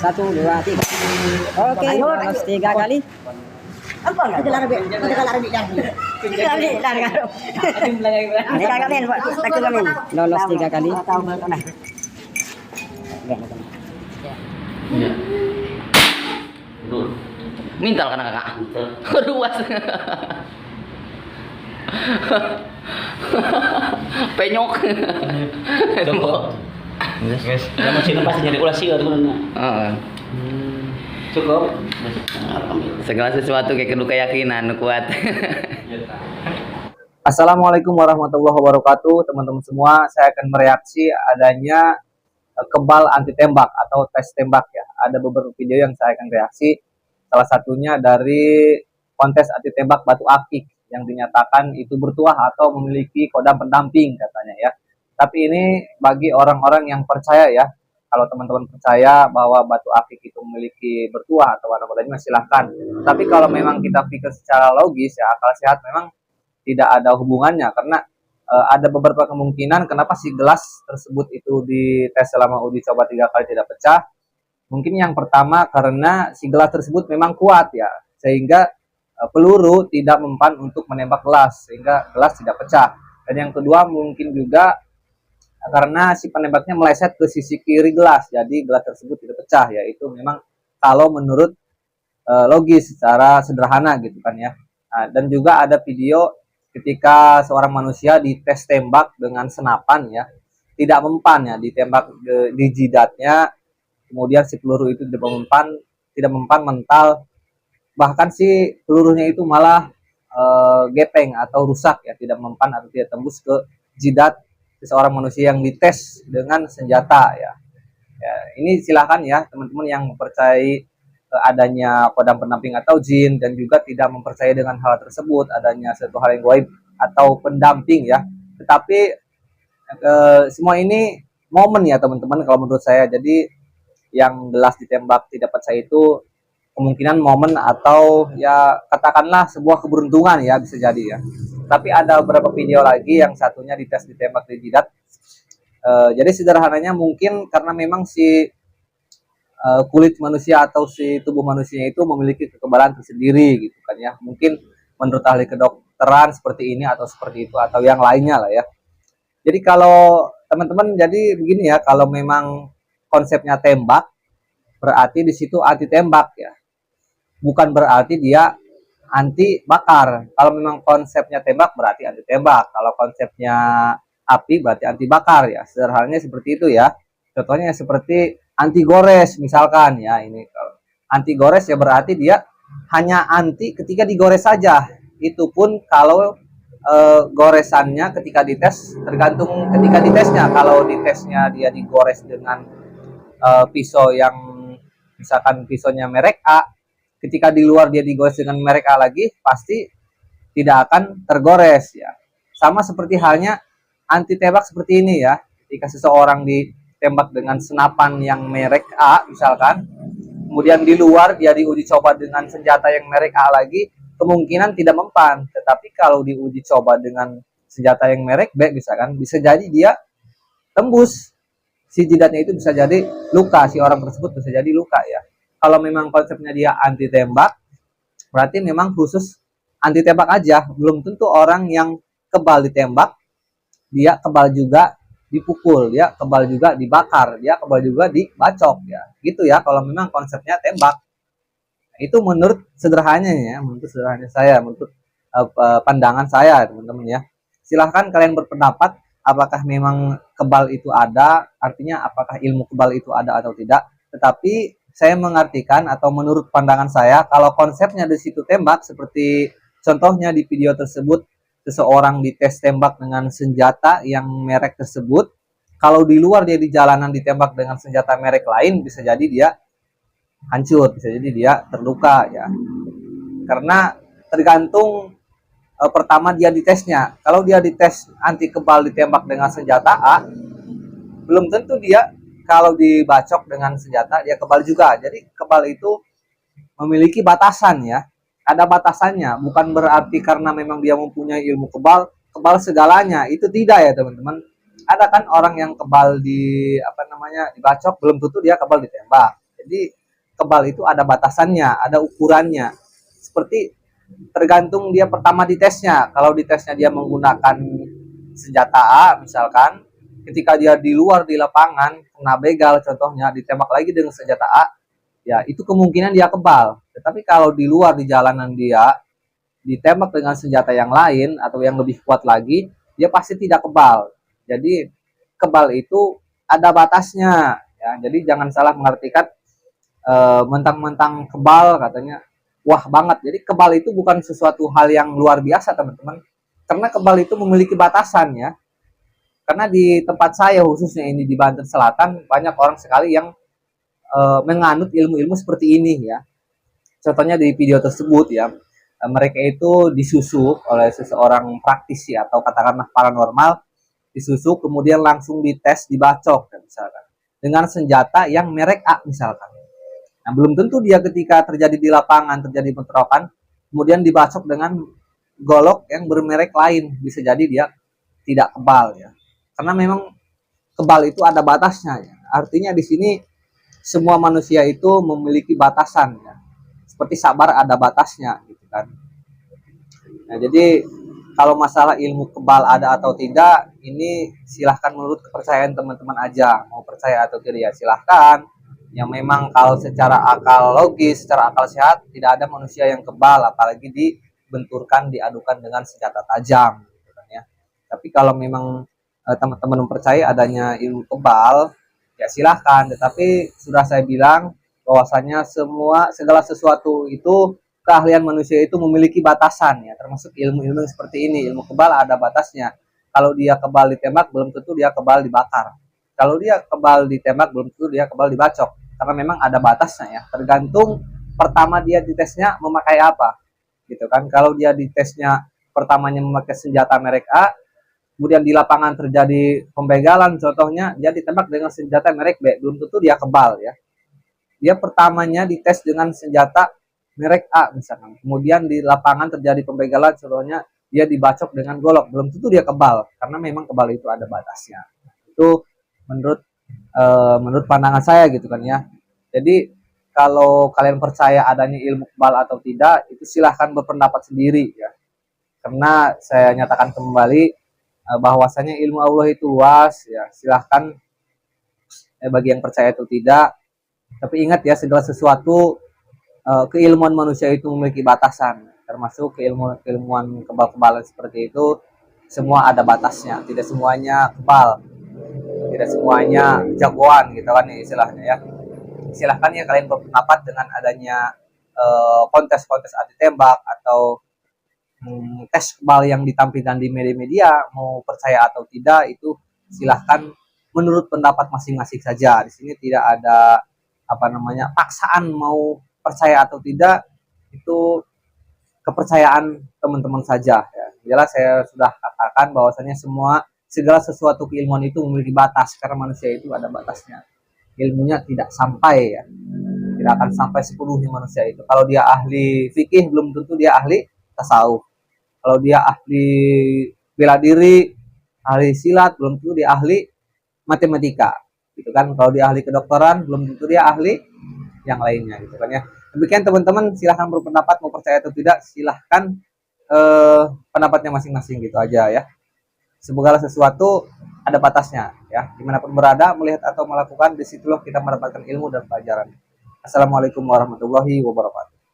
1, 2, 3. Oke, lolos 3 kali. Apa enggak? Kita lari lagi. Lolos 3 kali. Iya. Betul. Mintal kan kakak? Luas. Penyok. Coba. Guys, ya masih pasti jadi ulas sih Heeh. Cukup. Segala sesuatu kayak kedua keyakinan kuat. Assalamualaikum warahmatullahi wabarakatuh, teman-teman semua. Saya akan mereaksi adanya kebal anti tembak atau tes tembak ya. Ada beberapa video yang saya akan reaksi. Salah satunya dari kontes anti tembak batu akik yang dinyatakan itu bertuah atau memiliki kodam pendamping katanya ya. Tapi ini bagi orang-orang yang percaya ya. Kalau teman-teman percaya bahwa batu akik itu memiliki bertuah atau warna-warnanya silahkan. Tapi kalau memang kita pikir secara logis ya, akal sehat memang tidak ada hubungannya karena ada beberapa kemungkinan kenapa si gelas tersebut itu dites selama uji coba 3 kali tidak pecah. Mungkin yang pertama karena si gelas tersebut memang kuat ya, sehingga peluru tidak mempan untuk menembak gelas sehingga gelas tidak pecah. Dan yang kedua mungkin juga karena si penembaknya meleset ke sisi kiri gelas, jadi gelas tersebut tidak pecah ya. Itu memang kalau menurut logis secara sederhana gitu kan ya. Nah, dan juga ada video ketika seorang manusia dites tembak dengan senapan ya, tidak mempan ya, ditembak di jidatnya, kemudian si peluru itu tidak mempan mental, bahkan si pelurunya itu malah gepeng atau rusak ya, tidak mempan atau tidak tembus ke jidat seorang manusia yang dites dengan senjata ya. Ya, ini silakan ya teman-teman yang mempercayai adanya kodam pendamping atau jin dan juga tidak mempercayai dengan hal tersebut, adanya satu hal yang gaib atau pendamping ya. Tetapi semua ini momen ya teman-teman kalau menurut saya. Jadi yang gelas ditembak tidak pecah itu kemungkinan momen atau ya katakanlah sebuah keberuntungan ya, bisa jadi ya. Tapi ada beberapa video lagi yang satunya dites ditembak di jidat. Jadi sederhananya mungkin karena memang si kulit manusia atau si tubuh manusia itu memiliki kekebalan tersendiri gitu kan ya. Mungkin menurut ahli kedokteran seperti ini atau seperti itu atau yang lainnya lah ya. Jadi kalau teman-teman jadi begini ya, kalau memang konsepnya tembak berarti di situ anti tembak ya. Bukan berarti dia anti bakar. Kalau memang konsepnya tembak berarti anti tembak. Kalau konsepnya api berarti anti bakar ya. Sederhananya seperti itu ya. Contohnya seperti anti gores misalkan ya, ini kalau anti gores ya berarti dia hanya anti ketika digores saja. Itu pun kalau goresannya ketika dites tergantung ketika ditesnya. Kalau ditesnya dia digores dengan pisau yang misalkan pisaunya merek A, ketika di luar dia digores dengan merek A lagi pasti tidak akan tergores ya. Sama seperti halnya anti tembak seperti ini ya. Ketika seseorang ditembak dengan senapan yang merek A misalkan, kemudian di luar dia diuji coba dengan senjata yang merek A lagi, kemungkinan tidak mempan. Tetapi kalau diuji coba dengan senjata yang merek B misalkan, bisa jadi dia tembus. Si jidatnya itu bisa jadi luka, si orang tersebut bisa jadi luka ya. Kalau memang konsepnya dia anti tembak, berarti memang khusus anti tembak aja. Belum tentu orang yang kebal ditembak, dia kebal juga dipukul, dia kebal juga dibakar, dia kebal juga dibacok ya. Gitu ya kalau memang konsepnya tembak. Itu menurut sederhananya ya, menurut sederhananya saya, menurut pandangan saya teman-teman ya. Silahkan kalian berpendapat apakah memang kebal itu ada, artinya apakah ilmu kebal itu ada atau tidak. Tetapi saya mengartikan atau menurut pandangan saya, kalau konsepnya di situ tembak, seperti contohnya di video tersebut, seseorang dites tembak dengan senjata yang merek tersebut. Kalau di luar dia di jalanan ditembak dengan senjata merek lain, bisa jadi dia hancur, bisa jadi dia terluka ya. Karena tergantung pertama dia ditesnya. Kalau dia dites anti kebal ditembak dengan senjata A, belum tentu dia kalau dibacok dengan senjata dia kebal juga. Jadi kebal itu memiliki batasan ya. Ada batasannya, bukan berarti karena memang dia mempunyai ilmu kebal segalanya. Itu tidak ya teman-teman. Ada kan orang yang kebal dibacok belum tentu dia kebal ditembak. Jadi kebal itu ada batasannya, ada ukurannya. Seperti tergantung dia pertama di tesnya. Kalau di tesnya dia menggunakan senjata A misalkan, ketika dia di luar di lapangan kena begal contohnya ditembak lagi dengan senjata A, ya itu kemungkinan dia kebal. Tetapi kalau di luar di jalanan dia ditembak dengan senjata yang lain atau yang lebih kuat lagi, dia pasti tidak kebal. Jadi kebal itu ada batasnya ya. Jadi jangan salah mengartikan mentang-mentang kebal katanya wah banget. Jadi kebal itu bukan sesuatu hal yang luar biasa teman-teman. Karena kebal itu memiliki batasan ya. Karena di tempat saya khususnya ini di Banten Selatan banyak orang sekali yang menganut ilmu-ilmu seperti ini ya. Contohnya di video tersebut ya, mereka itu disusuk oleh seseorang praktisi atau katakanlah paranormal, disusuk kemudian langsung dites dibacok misalkan dengan senjata yang merek A misalkan. Nah, belum tentu dia ketika terjadi di lapangan, terjadi bentrokan, kemudian dibacok dengan golok yang bermerek lain. Bisa jadi dia tidak kebal ya. Karena memang kebal itu ada batasnya ya. Artinya di sini semua manusia itu memiliki batasan ya. Seperti sabar ada batasnya gitu kan. Nah, jadi kalau masalah ilmu kebal ada atau tidak, ini silahkan menurut kepercayaan teman-teman aja. Mau percaya atau tidak ya silahkan. Yang memang kalau secara akal logis, secara akal sehat, tidak ada manusia yang kebal, apalagi dibenturkan, diadukan dengan senjata tajam. Gitu kan, ya. Tapi kalau memang teman-teman mempercayai adanya ilmu kebal, ya silahkan. Tetapi sudah saya bilang bahwasanya segala sesuatu itu keahlian manusia itu memiliki batasan ya, termasuk ilmu-ilmu seperti ini. Ilmu kebal ada batasnya. Kalau dia kebal ditembak, belum tentu dia kebal dibakar. Kalau dia kebal ditembak, belum tentu dia kebal dibacok. Karena memang ada batasnya ya, tergantung pertama dia ditesnya memakai apa gitu kan. Kalau dia ditesnya pertamanya memakai senjata merek A, kemudian di lapangan terjadi pembegalan contohnya, dia ditembak dengan senjata merek B, belum tentu dia kebal ya. Dia pertamanya dites dengan senjata merek A misalkan, kemudian di lapangan terjadi pembegalan contohnya, dia dibacok dengan golok, belum tentu dia kebal, karena memang kebal itu ada batasnya. Itu menurut pandangan saya gitu kan ya. Jadi kalau kalian percaya adanya ilmu kebal atau tidak, itu silahkan berpendapat sendiri ya. Karena saya nyatakan kembali bahwasanya ilmu Allah itu luas ya. Silahkan bagi yang percaya atau tidak. Tapi ingat ya, segala sesuatu keilmuan manusia itu memiliki batasan, termasuk keilmuan kebal-kebalan seperti itu. Semua ada batasnya, tidak semuanya kebal, tidak semuanya jagoan gitu kan ya istilahnya ya. Silahkan ya kalian berpendapat dengan adanya kontes-kontes anti tembak atau tes kebal yang ditampilkan di media-media, mau percaya atau tidak itu silahkan menurut pendapat masing-masing saja. Di sini tidak ada paksaan mau percaya atau tidak, itu kepercayaan teman-teman saja ya. Jelas saya sudah katakan bahwasanya segala sesuatu keilmuan itu memiliki batas, karena manusia itu ada batasnya. Ilmunya tidak sampai ya, tidak akan sampai sepenuhnya manusia itu. Kalau dia ahli fikih belum tentu dia ahli tasawuf. Kalau dia ahli bela diri, ahli silat, belum tentu dia ahli matematika gitu kan. Kalau dia ahli kedokteran belum tentu dia ahli yang lainnya gitu kan ya. Demikian teman-teman, silahkan berpendapat mau percaya atau tidak, silahkan pendapatnya masing-masing gitu aja ya. Segala sesuatu ada batasnya ya. Dimanapun berada, melihat atau melakukan, disitulah kita mendapatkan ilmu dan pelajaran. Assalamualaikum warahmatullahi wabarakatuh.